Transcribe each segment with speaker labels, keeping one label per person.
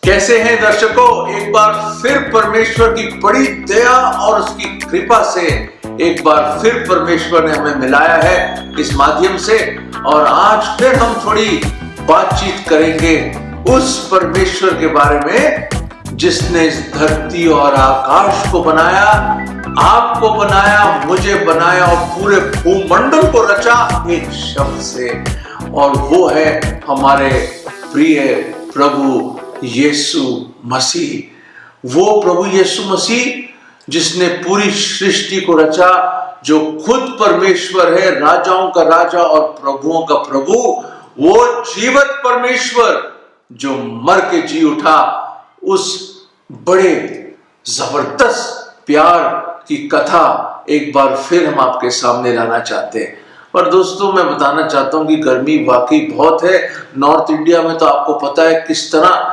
Speaker 1: कैसे हैं दर्शकों? एक बार फिर परमेश्वर की बड़ी दया और उसकी कृपा से एक बार फिर परमेश्वर ने हमें मिलाया है इस माध्यम से, और आज फिर हम थोड़ी बातचीत करेंगे उस परमेश्वर के बारे में जिसने इस धरती और आकाश को बनाया, आपको बनाया, मुझे बनाया और पूरे भूमंडल को रचा एक शब्द से, और वो है हमारे प्रिय प्रभु यीशु मसीह। वो प्रभु यीशु मसीह जिसने पूरी सृष्टि को रचा, जो खुद परमेश्वर है, राजाओं का राजा और प्रभुओं का प्रभु, वो जीवित परमेश्वर जो मर के जी उठा, उस बड़े जबरदस्त प्यार की कथा एक बार फिर हम आपके सामने लाना चाहते हैं। और दोस्तों, मैं बताना चाहता हूं कि गर्मी वाकई बहुत है। नॉर्थ इंडिया में तो आपको पता है किस तरह,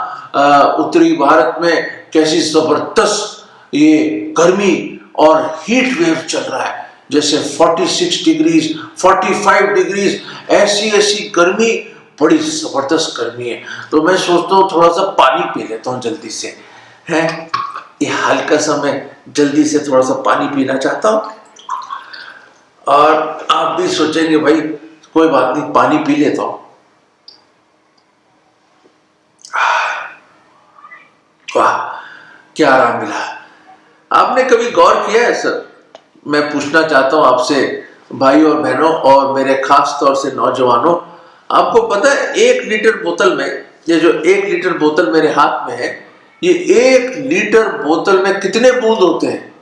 Speaker 1: उत्तरी भारत में कैसी जबरदस्त ये गर्मी और हीट वेव चल रहा है, जैसे 46 डिग्रीज 45 डिग्रीज, ऐसी गर्मी, बड़ी जबरदस्त गर्मी है। तो मैं सोचता हूँ थोड़ा सा पानी पी लेता हूँ जल्दी से, है ये हल्का सा मैं जल्दी से थोड़ा सा पानी पीना चाहता हूँ। और आप भी सोचेंगे भाई कोई बात नहीं, पानी पी लेता हूँ। वाह, क्या आराम मिला। आपने कभी गौर किया है सर? मैं पूछना चाहता हूं आपसे भाई और बहनों और मेरे खास तौर से नौजवानों, आपको पता है 1 लीटर बोतल में, ये जो 1 लीटर बोतल मेरे हाथ में है, ये 1 लीटर बोतल में कितने बूंद होते हैं?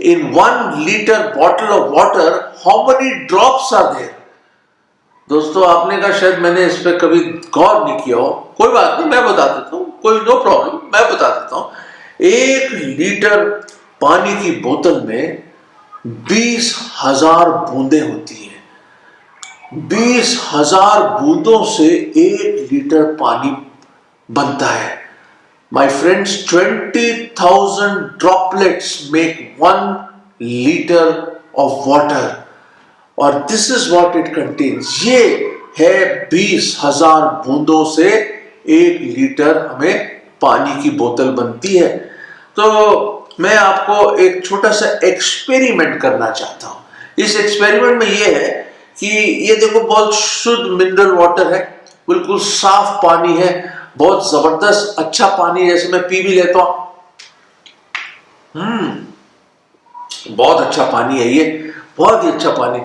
Speaker 1: In 1 litre bottle of water how many drops are there? दोस्तों, आपने कहा शायद मैंने इस पर कभी गौर नहीं किया हो। कोई बात नहीं, मैं बता देता हूँ, कोई नो प्रॉब्लम, मैं बता देता हूँ। 1 लीटर पानी की बोतल में 20,000 बूंदें होती हैं। 20,000 बूंदों से 1 लीटर पानी बनता है। My friends, 20,000 droplets make 1 litre of water, और this is what it contains. ये है 20,000 बूंदों से 1 लीटर हमें पानी की बोतल बनती है। तो मैं आपको एक छोटा सा एक्सपेरिमेंट करना चाहता हूं। इस एक्सपेरिमेंट में ये है कि ये देखो, बहुत शुद्ध मिनरल वाटर है, बिल्कुल साफ पानी है, बहुत जबरदस्त अच्छा पानी, जैसे मैं पी भी लेता हूं। बहुत अच्छा पानी है ये, बहुत ही अच्छा पानी।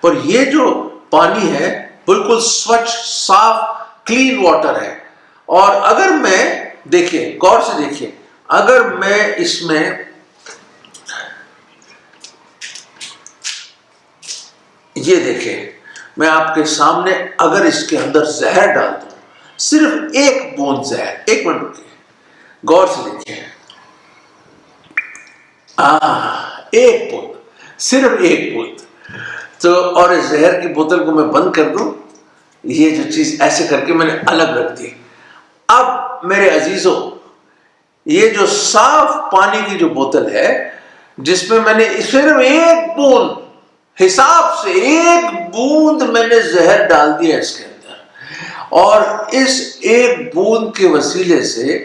Speaker 1: पर ये जो पानी है बिल्कुल स्वच्छ, साफ, क्लीन वाटर है। और अगर मैं, देखिए गौर से देखिए, अगर मैं इसमें ये देखिए, मैं आपके सामने अगर इसके अंदर जहर डाल दूं, सिर्फ 1 बूंद जहर, 1 मिनट रुकिए, गौर से देखिए, 1 बूंद, सिर्फ 1 बूंद। तो और इस जहर की बोतल को मैं बंद कर दूं, ये जो चीज ऐसे करके मैंने अलग रख दी। अब मेरे अजीजों, ये जो साफ पानी की जो बोतल है, जिसमें मैंने सिर्फ 1 बूंद, हिसाब से 1 बूंद मैंने जहर डाल दिया इसके अंदर, और इस 1 बूंद के वसीले से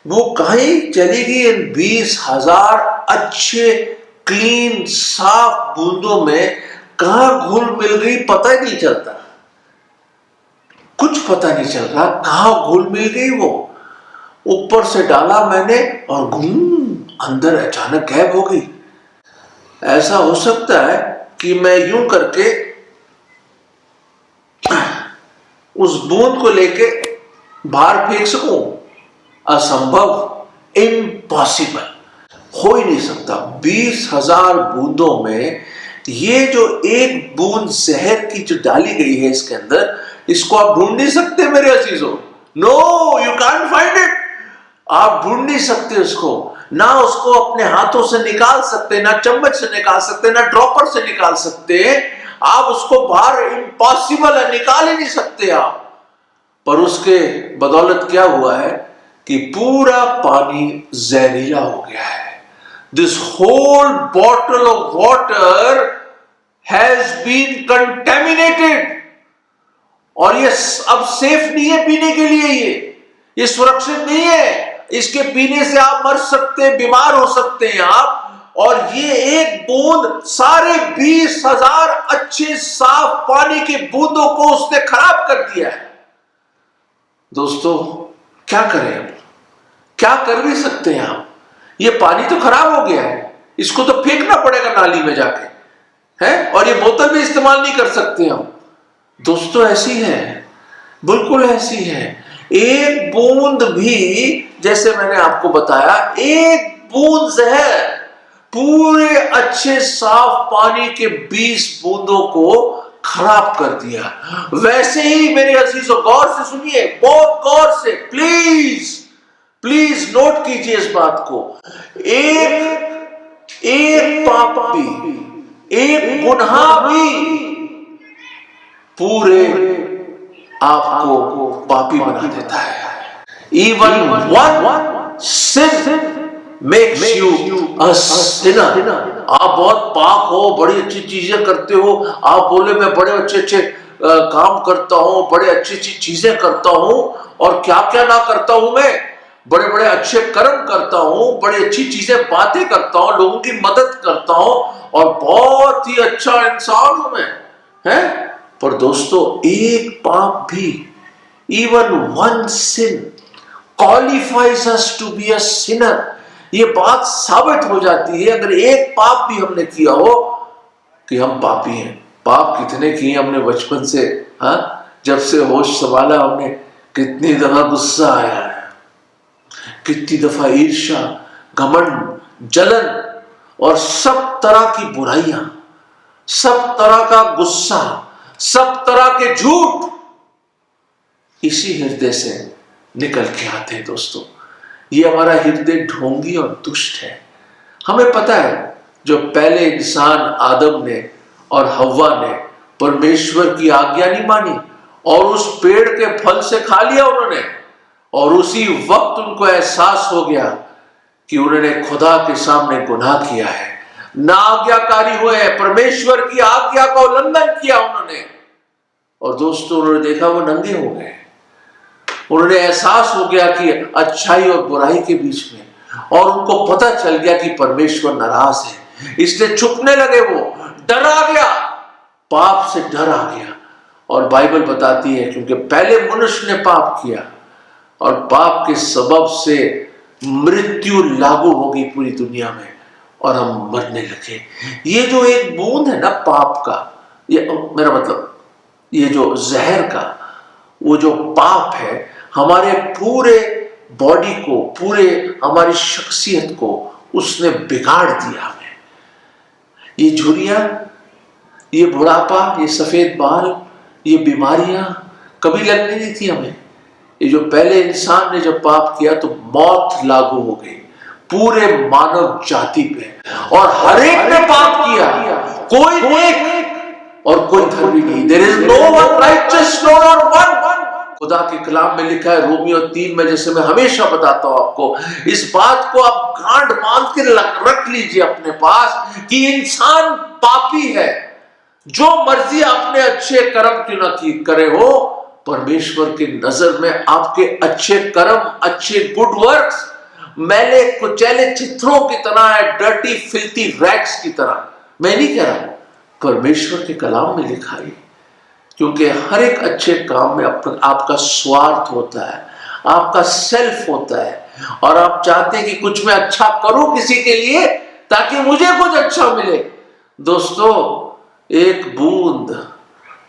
Speaker 1: वो कहीं चली गई इन 20,000 अच्छे, क्लीन, साफ बूंदों में कहां घुल मिल गई, पता ही नहीं चलता, कुछ पता नहीं चल रहा कहां घुल मिल गई वो। ऊपर से डाला मैंने और अंदर अचानक गायब हो गई। ऐसा हो सकता है कि मैं यूं करके उस बूंद को लेके बाहर फेंक सकूं? असंभव, इम्पॉसिबल, हो ही नहीं सकता। 20,000 बूंदों में ये जो 1 बूंद जहर की जो डाली गई है इसके अंदर, इसको आप ढूंढ नहीं सकते मेरे अजीजों। No, you can't find it. आप ढूंढ नहीं सकते उसको, ना उसको अपने हाथों से निकाल सकते, ना चम्मच से निकाल सकते, ना ड्रॉपर से निकाल सकते। आप उसको बाहर, इम्पॉसिबल है, निकाल ही नहीं सकते आप। पर उसके बदौलत क्या हुआ है कि पूरा पानी जहरीला हो गया है। This whole bottle of water has been contaminated, और ये अब सेफ नहीं है पीने के लिए। ये सुरक्षित नहीं है, इसके पीने से आप मर सकते हैं, बीमार हो सकते हैं आप। और ये एक बूंद सारे 20,000 अच्छे साफ पानी के बूंदों को उसने खराब कर दिया है। दोस्तों क्या करें अब, क्या कर भी सकते हैं आप? ये पानी तो खराब हो गया है, इसको तो फेंकना पड़ेगा नाली में जाके, है? और ये बोतल भी इस्तेमाल नहीं कर सकते हम। दोस्तों ऐसी है, बिल्कुल ऐसी है। एक बूंद भी, जैसे मैंने आपको बताया, एक बूंद जहर पूरे अच्छे साफ पानी के 20 बूंदों को खराब कर दिया। वैसे ही मेरे अजीजों, गौर से सुनिए, बहुत गौर से, प्लीज प्लीज नोट कीजिए इस बात को। एक पाप भी, एक गुनाह भी पूरे आपको पापी बना देता है। Even one sin makes you a sinner. आप बहुत पाक हो, बड़ी अच्छी चीजें करते हो, आप बोले मैं बड़े अच्छे काम करता हूं, बड़े अच्छी चीजें करता हूं, और क्या क्या ना करता हूं मैं, बड़े बड़े अच्छे कर्म करता हूं, बड़ी अच्छी चीजें बातें करता हूं, लोगों की मदद करता हूं, और बहुत ही अच्छा इंसान हूं मैं, है? पर दोस्तों एक पाप भी, even one sin qualifies us to be a sinner. ये बात साबित हो जाती है अगर एक पाप भी हमने किया हो कि हम पापी हैं। पाप कितने किए हमने बचपन से, हाँ? जब से होश संभाला हमने कितनी दफा गुस्सा आया है, कितनी दफा ईर्ष्या, घमंड, जलन और सब तरह की बुराइयां, सब तरह का गुस्सा, सब तरह के झूठ इसी हृदय से निकल के आते हैं। दोस्तों ये हमारा हृदय ढोंगी और दुष्ट है। हमें पता है जो पहले इंसान आदम ने और हव्वा ने परमेश्वर की आज्ञा नहीं मानी और उस पेड़ के फल से खा लिया उन्होंने, और उसी वक्त उनको एहसास हो गया कि उन्होंने खुदा के सामने गुनाह किया है, ना आज्ञाकारी हुए, परमेश्वर की आज्ञा का उल्लंघन किया उन्होंने। और दोस्तों उन्होंने देखा वो नंगे हो गए, उन्होंने एहसास हो गया कि अच्छाई और बुराई के बीच में, और उनको पता चल गया कि परमेश्वर नाराज है, इसलिए छुपने लगे। वो डर आ गया, पाप से डर आ गया। और बाइबल बताती है क्योंकि पहले मनुष्य ने पाप किया और पाप के सबब से मृत्यु लागू हो गई पूरी दुनिया में और हम मरने लगे। ये जो एक बूंद है ना पाप का, ये मेरा मतलब ये जो जहर का, वो जो पाप है, हमारे पूरे बॉडी को, पूरे हमारी शख्सियत को उसने बिगाड़ दिया हमें। ये झुर्रियां, ये बुढ़ापा, ये सफेद बाल, ये बीमारियां कभी लगनी नहीं थी हमें। ये जो पहले इंसान ने जब पाप किया तो मौत लागू हो गई पूरे मानव जाति पे, और हर एक ने पाप किया, कोई नेक और कोई धर्मी नहीं। There is no one righteous, no not one. खुदा के कलाम में लिखा है रोमियो 3 में, जैसे मैं हमेशा बताता हूं आपको, इस बात को आप गांठ बांध के रख लीजिए अपने पास कि इंसान पापी है। जो मर्जी आपने अच्छे कर्म क्यों ना करे हो, परमेश्वर की नजर में आपके अच्छे कर्म, अच्छे गुड वर्क्स मैले कुचैले चित्रों की तरह है, डर्टी फिल्थी रैग्स की तरह। मैं नहीं कह रहा, परमेश्वर के कलाम में लिखा है। क्योंकि हर एक अच्छे काम में आपका स्वार्थ होता है, आपका सेल्फ होता है, और आप चाहते हैं कि कुछ मैं अच्छा करूं किसी के लिए ताकि मुझे कुछ अच्छा मिले। दोस्तों एक बूंद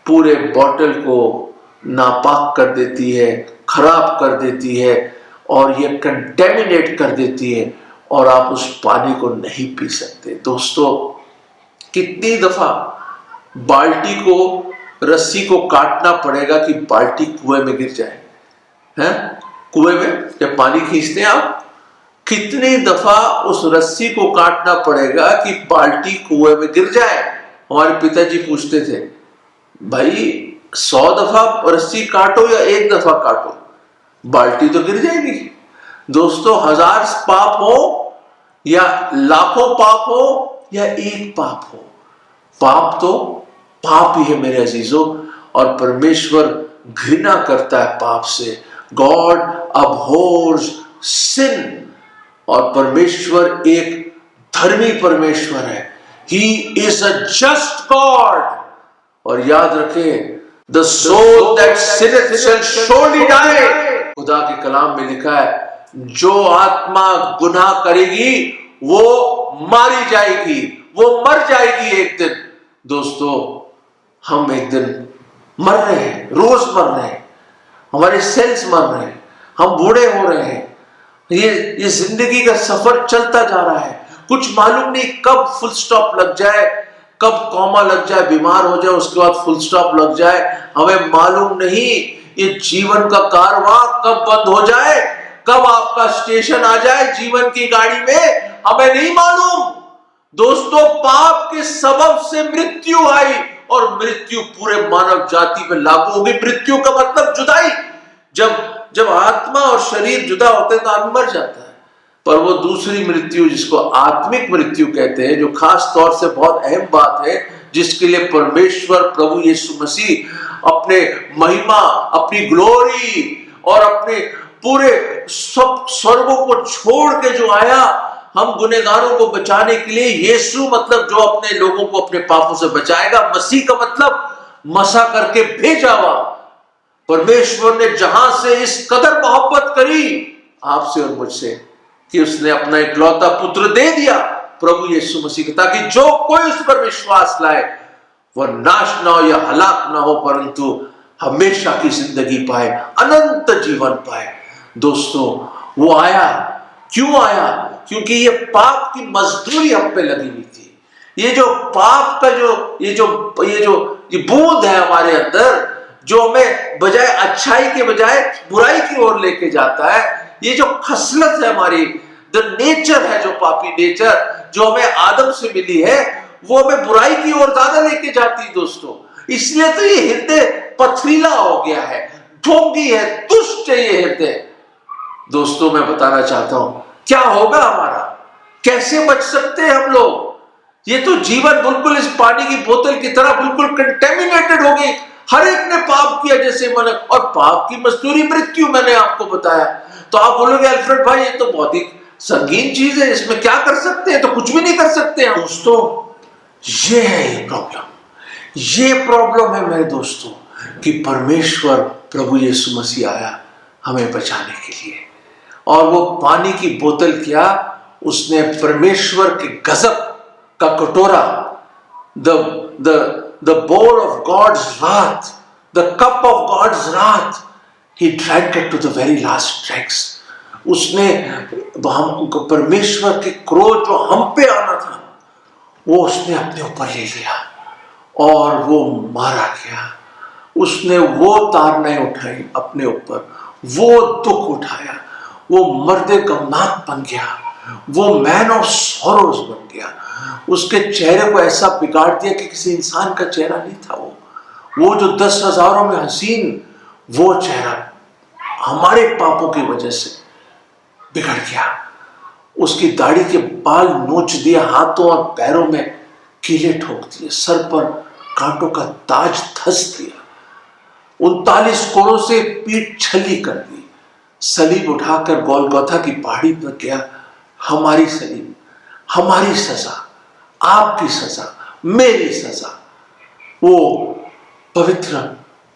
Speaker 1: पूरे बॉटल को नापाक कर देती है, खराब कर देती है, और ये कंटेमिनेट कर देती है, और आप उस पानी को नहीं पी सकते। दोस्तों कितनी दफा बाल्टी को, रस्सी को काटना पड़ेगा कि बाल्टी कुएं में गिर जाए, हैं? कुएं में जब पानी खींचते हैं आप, कितनी दफा उस रस्सी को काटना पड़ेगा कि बाल्टी कुएं में गिर जाए। हमारे पिताजी पूछते थे, भाई 100 दफा रस्सी काटो या 1 दफा काटो, बाल्टी तो गिर जाएगी। दोस्तों 1000 पाप हो या लाखों पाप हो या एक पाप हो, पाप तो पाप ही है मेरे अजीजों, और परमेश्वर घृणा करता है पाप से। God abhors sin। और परमेश्वर एक धर्मी परमेश्वर है। He is a just God। और याद रखें, the soul that sinneth shall surely die। खुदा के कलाम में लिखा है, जो आत्मा गुनाह करेगी वो मारी जाएगी, वो मर जाएगी एक दिन। दोस्तों, हम एक दिन मर रहे हैं, रोज मर रहे हैं, हमारे सेल्स मर रहे हैं, हम बूढ़े हो रहे हैं। ये जिंदगी का सफर चलता जा रहा है, कुछ मालूम नहीं कब फुल स्टॉप लग जाए, कब कॉमा लग जाए, बीमार हो जाए, उसके बाद फुल स्टॉप लग जाए, हमें मालूम नहीं। ये जीवन का कारवां कब बंद हो जाए, कब आपका स्टेशन आ जाए जीवन की गाड़ी में, हमें नहीं मालूम। दोस्तों, पाप के सबब से मृत्यु आई और मृत्यु पूरे मानव जाति पे लागू होगी। मृत्यु का मतलब जुदाई। जब आत्मा और शरीर जुदा होते हैं तो आदमी मर जाता है। पर वो दूसरी मृत्यु, जिसको आत्मिक मृत्यु कहते हैं, जो खास तौर से बहुत अहम बात है, जिसके लिए परमेश्वर प्रभु यीशु मसीह अपने महिमा, अपनी ग्लोरी और अपने पूरे सब स्वर्गों को छोड़ के जो आया हम गुनहगारों को बचाने के लिए। यीशु मतलब जो अपने लोगों को अपने पापों से बचाएगा। मसीह का मतलब मसा करके भेजा हुआ। परमेश्वर ने जहां से इस कदर मोहब्बत करी आपसे और मुझसे कि उसने अपना इकलौता पुत्र दे दिया, प्रभु यीशु मसीह को, ताकि जो कोई उस पर विश्वास लाए वह नाश ना हो या हलाक ना हो, परंतु हमेशा की जिंदगी पाए, अनंत जीवन पाए। दोस्तों, वो आया, क्यों आया? क्योंकि ये पाप की मजदूरी हम पे लगी हुई थी। ये जो पाप का ये बूंद है हमारे अंदर, जो हमें बजाय अच्छाई के बजाय बुराई की ओर लेके जाता है, ये जो खसलत है हमारी, द नेचर है, जो पापी नेचर जो हमें आदम से मिली है, वो हमें बुराई की ओर ज्यादा लेके जाती है। दोस्तों, इसलिए तो ये हृदय पथरीला हो गया है, ढोंगी है, दुष्ट है ये हृदय। दोस्तों, मैं बताना चाहता हूं, क्या होगा हमारा, कैसे बच सकते हैं हम लोग? ये तो जीवन बिल्कुल इस पानी की बोतल की तरह बिल्कुल कंटेमिनेटेड हो गई। हर एक ने पाप किया जैसे मन, और पाप की मजदूरी मृत्यु, मैंने आपको बताया। तो आप बोलोगे अल्फ्रेड भाई, ये तो बहुत ही संगीन चीज है, इसमें क्या कर सकते हैं? तो कुछ भी नहीं कर सकते हैं। दोस्तों, ये है ये प्रॉब्लम है मेरे दोस्तों, कि परमेश्वर प्रभु यीशु मसीह आया हमें बचाने के लिए। और वो पानी की बोतल क्या, उसने परमेश्वर के गजब का कटोरा, the bowl of God's wrath, the cup of God's wrath, he drank it to the very last dregs। उसने परमेश्वर के क्रोध जो हम पे आना था, वो उसने अपने ऊपर ले लिया और वो मारा गया। उसने वो तारनें उठाई अपने ऊपर, वो दुख उठाया, वो मर्दे गमनाक बन गया, वो मैन ऑफ सॉरोज बन गया। उसके चेहरे को ऐसा बिगाड़ दिया कि किसी इंसान का चेहरा नहीं था। वो जो 10,000 में हसीन वो चेहरा हमारे पापों की वजह से बिगड़ गया। उसकी दाढ़ी के बाल नोच दिए, हाथों और पैरों में कीले ठोक दिए, सर पर कांटों का ताज धस दिया, 39 कोड़ों से पीठ छली कर दी, सलीब उठाकर गोलगोथा की पहाड़ी पर गया। हमारी सलीब, हमारी सजा, आपकी सजा, मेरी सजा, वो पवित्र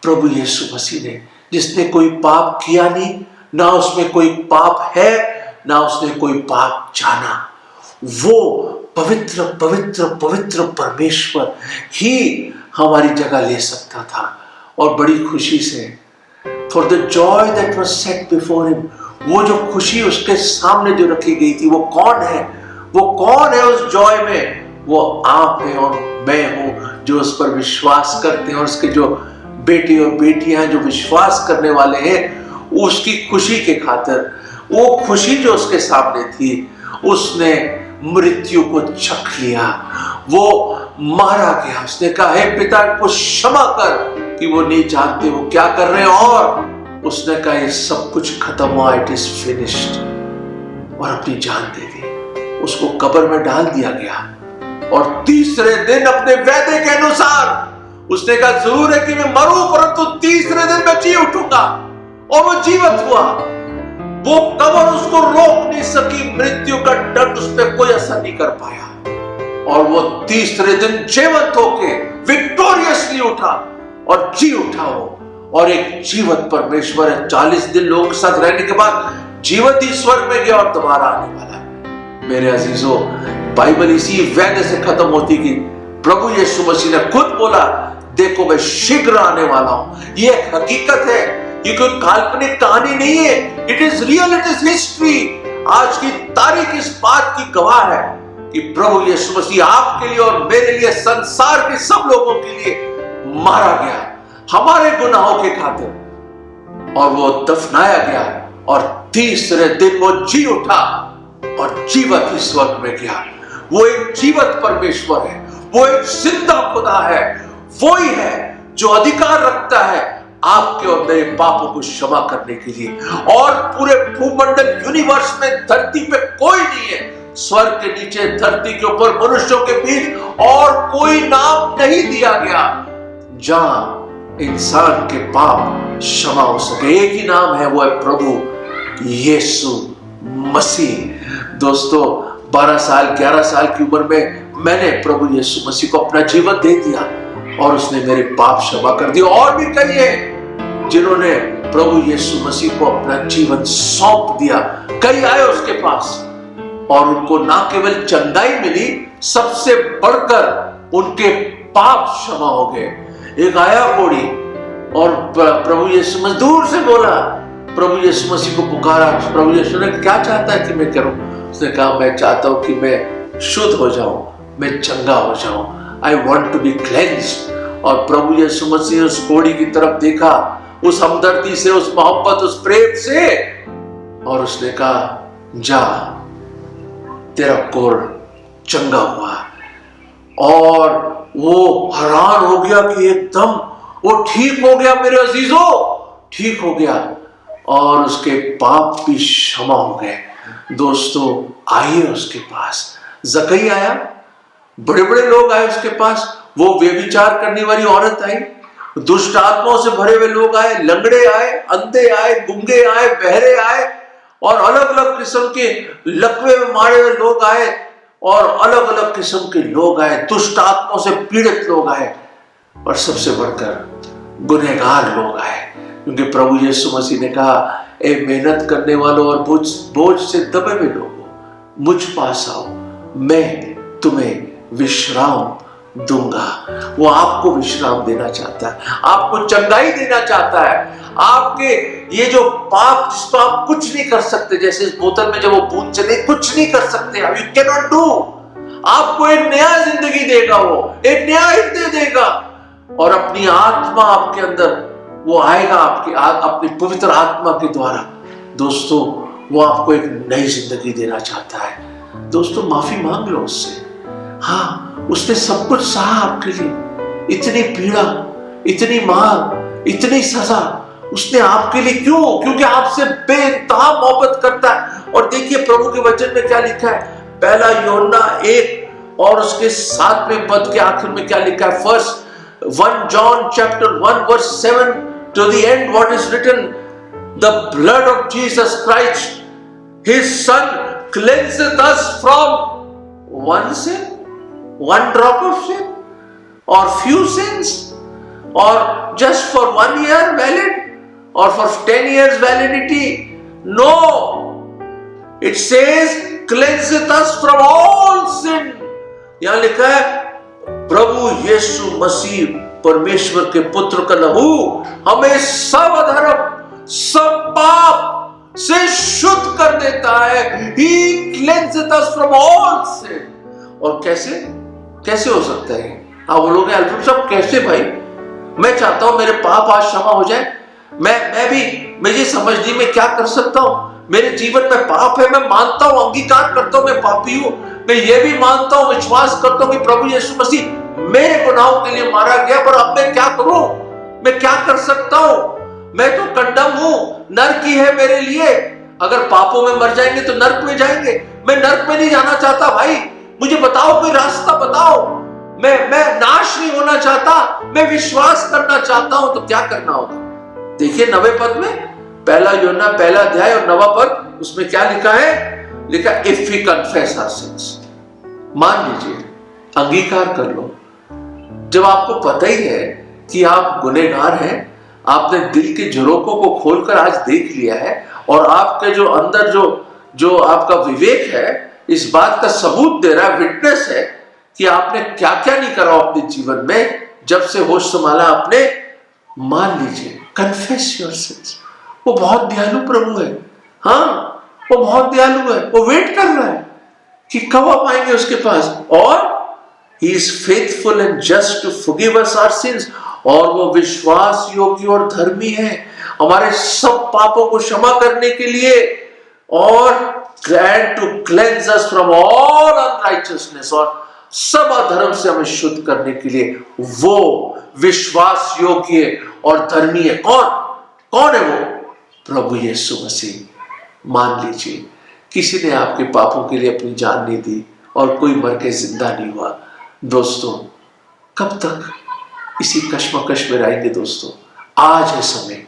Speaker 1: प्रभु यीशु मसीह ने, जिसने कोई पाप किया नहीं, ना उसमें कोई पाप है, ना उसने कोई पाप जाना, वो पवित्र पवित्र पवित्र परमेश्वर ही हमारी जगह ले सकता था। और बड़ी खुशी से, for the Joy that was set before him, वो जो खुशी उसके सामने जो रखी गई थी, वो कौन है? वो कौन है उस जॉय में? वो आप हैं और मैं हूं, जो उस पर विश्वास करते हैं। और उसके जो बेटे और बेटियां जो विश्वास करने वाले हैं, उसकी खुशी के खातिर, वो खुशी जो उसके सामने थी, उसने मृत्यु को चख लिया, वो मारा गया। उसने कहा, हे पिता, को क्षमा कर कि वो नहीं जानते वो क्या कर रहे हैं। और उसने कहा, ये सब कुछ खत्म हुआ, इट इज फिनिश्ड, और अपनी जान दे दी। उसको कब्र में डाल दिया गया और तीसरे दिन अपने वादे के अनुसार उसने कहा, जरूर है कि मैं मरूं, परंतु तीसरे दिन मैं जी उठूंगा। और वो जीवित हुआ। वो कब्र उसको रोक नहीं सकी, मृत्यु का दंड उस पर कोई असर नहीं कर पाया। और वो तीसरे दिन जीवंत होके विक्टोरियसली उठा और जी उठा वो, और एक जीवंत परमेश्वर है। 40 दिन लोगों के साथ रहने के बाद जीवंत ही स्वर्ग में गया और दोबारा आने वाला है। मेरे अजीजों, बाइबल इसी वैन से खत्म होती कि प्रभु यीशु मसीह ने खुद बोला, देखो मैं शीघ्र आने वाला हूं। ये एक हकीकत है, ये कोई काल्पनिक कहानी नहीं है। It is real, it is history. आज की तारीख इस बात की गवाह है कि प्रभु यीशु मसीह आपके लिए और मेरे लिए, संसार के सब लोगों के लिए मारा गया हमारे गुनाहों के खातिर, और वो दफनाया गया और तीसरे दिन वो जी उठा और जीवत ही स्वर्ग में गया। वो एक जीवत परमेश्वर है, वो एक जिंदा खुदा है, वो ही है जो अधिकार रखता है आपके और मेरे पापों को क्षमा करने के लिए। और पूरे भूमंडल यूनिवर्स में धरती पे कोई नहीं है, स्वर्ग के नीचे, धरती के ऊपर, मनुष्यों के बीच और कोई नाम नहीं दिया गया जहां इंसान के पाप क्षमा हो सके। एक ही नाम है, वो है प्रभु यीशु मसीह। दोस्तों, 12 साल 11 साल की उम्र में मैंने प्रभु यीशु मसीह को अपना जीवन दे दिया और उसने मेरे पाप क्षमा कर दिए। और भी कई हैं जिन्होंने प्रभु यीशु मसीह को अपना जीवन सौंप दिया। कई आए उसके पास और उनको ना केवल चंगाई मिली, सबसे बढ़कर उनके पाप क्षमा हो गए। एक आया कोड़ी और प्रभु यीशु मसीह दूर से बोला, प्रभु यीशु मसीह को पुकारा। प्रभु यीशु ने क्या चाहता है कि मैं करूं? उसने कहा, मैं चाहता हूं कि मैं शुद्ध हो जाऊं, मैं चंगा हो जाऊं। I want to be cleansed. और प्रभु यीशु मसीह ने उस कोड़ी की तरफ देखा, उस हमदर्दी से, उस मोहब्बत, उस प्रेम से, और उसने कहा, जा, तेरा कोढ़ चंगा हुआ। और वो हैरान हो गया कि एकदम वो ठीक हो गया। मेरे अजीजों, ठीक हो गया और उसके पाप भी क्षमा हो गए। दोस्तों, आइए उसके पास। जकई आया, बड़े बड़े लोग आए उसके पास। वो व्यभिचार करने वाली औरत आई, दुष्ट आत्माओं से भरे हुए लोग आए, लंगड़े आए, अंधे आए, गूंगे आए, बहरे आए, और अलग अलग किस्म के लकवे में मारे हुए लोग आए, और अलग अलग किस्म के लोग आए, दुष्ट आत्माओं से पीड़ित लोग आए, और सबसे बढ़कर गुनहगार लोग आए। क्योंकि प्रभु यीशु मसीह ने कहा, ए मेहनत करने वालों और बोझ से दबे हुए लोगों, मुझ पास आओ, मैं तुम्हें विश्राम दूंगा। वो आपको विश्राम देना चाहता है, आपको चंगाई देना चाहता है। आपके ये जो पाप, जिसको आप कुछ नहीं कर सकते, जैसे इस बोतल में जब वो बूंद चले, कुछ नहीं कर सकते, यू कैन नॉट डू। आपको एक नया जिंदगी देगा, वो एक नया हृदय देगा, और अपनी आत्मा आपके अंदर वो आएगा, आपकी अपनी पवित्र आत्मा के द्वारा। दोस्तों, वो आपको एक नई जिंदगी देना चाहता है। दोस्तों, माफी मांग लो उससे। हाँ, उसने सब कुछ सहा आपके लिए, इतनी पीड़ा, इतनी मार, इतनी सजा उसने आपके लिए। क्यों? क्योंकि आपसे बेइंतहा मोहब्बत करता है। और देखिए प्रभु के वचन में क्या लिखा है, पहला यूहन्ना 1 और उसके 7वें पद के आखिर में क्या लिखा है, first 1 John chapter 1 verse 7 to the end, what is written, the blood of Jesus Christ, his son, cleanseth us from one sin, one drop of sin, or few sins, or just for 1 year valid, or for 10 years validity. No, it says cleanseth us from all sin. यहां लिखा है, प्रभु यीशु मसीह परमेश्वर के पुत्र का लहू हमें सब अधर्म, सब पाप से शुद्ध कर देता है। He cleanseth us from all sin. और कैसे हो सकता है? आप बोलोगे, अल्फ्रेड साहब कैसे भाई? मैं चाहता हूं मेरे पाप आज क्षमा हो जाए। मुझे समझने में क्या कर सकता हूं? मेरे जीवन में पाप है, मैं मानता हूं, अंगीकार करता हूं मैं पापी हूं। मैं ये भी मानता हूं, विश्वास करता हूं कि प्रभु यीशु मसीह मेरे गुनाहों के लिए मारा गया, पर अब मैं क्या करूं? मैं क्या कर सकता हूं? मैं तो कंडम हूं, नरक ही है मेरे लिए। अगर पापों में मर जाएंगे तो नरक में जाएंगे। मैं नरक में नहीं जाना चाहता भाई, मुझे बताओ, कोई रास्ता बताओ। मैं नाश नहीं होना चाहता, मैं विश्वास करना चाहता हूं। तो क्या करना होगा? देखिए 90 पद में पहला यूहन्ना पहला अध्याय और 9वां पद, उसमें क्या लिखा है? लिखा if we confess our sins, मान लीजिए, अंगीकार कर लो। जब आपको पता ही है कि आप गुनहगार हैं, आपने दिल के झरोकों को खोलकर आज देख लिया है, और आपके जो अंदर जो आपका विवेक है इस बात का सबूत दे रहा है, विटनेस है कि आपने क्या क्या नहीं करा अपने जीवन में जब से होश संभाला आपने। मान लीजिए, कन्फेस योर सिंस। वो बहुत दयालु प्रभु है, हाँ वो बहुत दयालु है, वो वेट कर रहा है कि कब आप आएंगे उसके पास, और He is faithful and just to forgive us our sins, और वो विश्वास योग्य और धर्मी है हमारे सब पापों को क्षमा करने के लिए, और and to cleanse us from all unrighteousness, और सब अधर्म से हमें शुद्ध करने के लिए वो विश्वास योग्य और धर्मी है। कौन है वो? प्रभु यीशु मसीह। मान लीजिए, किसी ने आपके पापों के लिए अपनी जान नहीं दी और कोई मर के जिंदा नहीं हुआ। दोस्तों, कब तक इसी कश्मकश में रहेंगे? दोस्तों, आज है समय,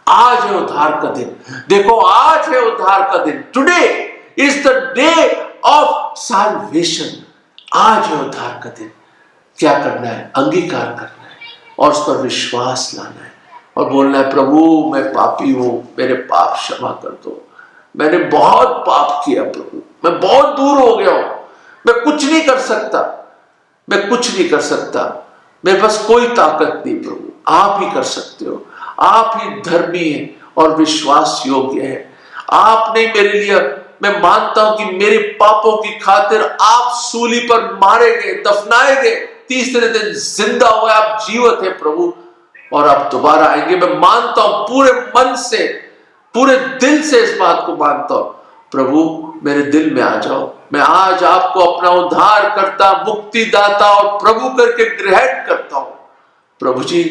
Speaker 1: आज है उद्धार का दिन। देखो, आज है उद्धार का दिन। Today is the day of salvation. आज है उद्धार का दिन। क्या करना है? अंगीकार करना है और उस पर विश्वास लाना है और बोलना है, प्रभु मैं पापी हूं, मेरे पाप क्षमा कर दो। मैंने बहुत पाप किया प्रभु, मैं बहुत दूर हो गया हूं, मैं कुछ नहीं कर सकता, मैं कुछ नहीं कर सकता, मेरे पास कोई ताकत नहीं प्रभु, आप ही कर सकते हो। आप ही धर्मी हैं और विश्वास योग्य है। आपने मेरे लिए, मैं मानता हूं कि मेरे पापों की खातिर आप सूली पर मारे गए, दफनाए गए, तीसरे दिन जिंदा हुए, आप जीवित हैं प्रभु, और आप दोबारा आएंगे। मैं मानता हूं, पूरे मन से, पूरे दिल से इस बात को मानता हूं। प्रभु मेरे दिल में आ जाओ, मैं आज आपको अपना उद्धार करता, मुक्तिदाता और प्रभु करके ग्रहण करता हूं। प्रभु जी,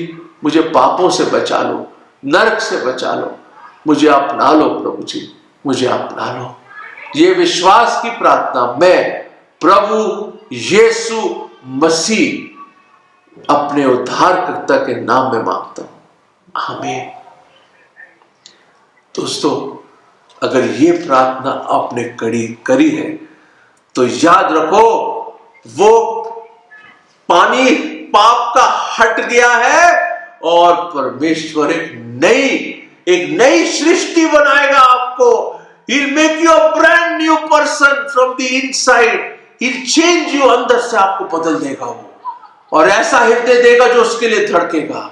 Speaker 1: मुझे पापों से बचा लो, नरक से बचा लो, मुझे अपना लो प्रभु जी, मुझे अपना लो। ये विश्वास की प्रार्थना मैं प्रभु यीशु मसीह अपने उद्धारकर्ता के नाम में मांगता हूं, आमीन। दोस्तों, अगर ये प्रार्थना आपने करी है तो याद रखो, वो पानी पाप का हट गया है और परमेश्वर एक नई सृष्टि बनाएगा आपको। He'll make you a brand new person from the inside. He'll change you, अंदर से आपको बदल देगा वो, और ऐसा हृदय देगा जो उसके लिए धड़केगा,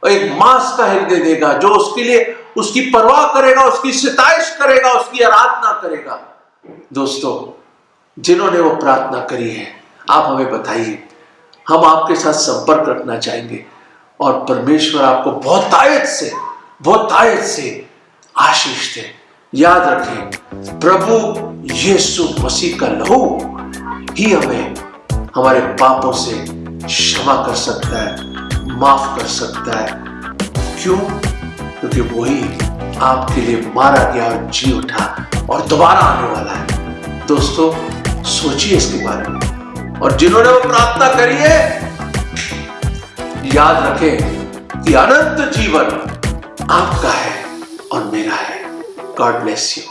Speaker 1: एक मांस का हृदय देगा जो उसके लिए, उसकी परवाह करेगा, उसकी सिताइश करेगा, उसकी आराधना करेगा। दोस्तों, जिन्होंने वो प्रार्थना करी है, आप हमें बताइए, हम आपके साथ संपर्क रखना चाहेंगे और परमेश्वर आपको बहुत आयत से आशीष दे। याद रखें, प्रभु यीशु मसीह का लहू ही हमें हमारे पापों से क्षमा कर सकता है, माफ कर सकता है। क्यों? क्योंकि वही आपके लिए मारा गया और जी उठा और दोबारा आने वाला है। दोस्तों, सोचिए इसके बारे में, और जिन्होंने वो प्रार्थना करी है, याद रखें कि अनंत जीवन आपका है और मेरा है। God bless you.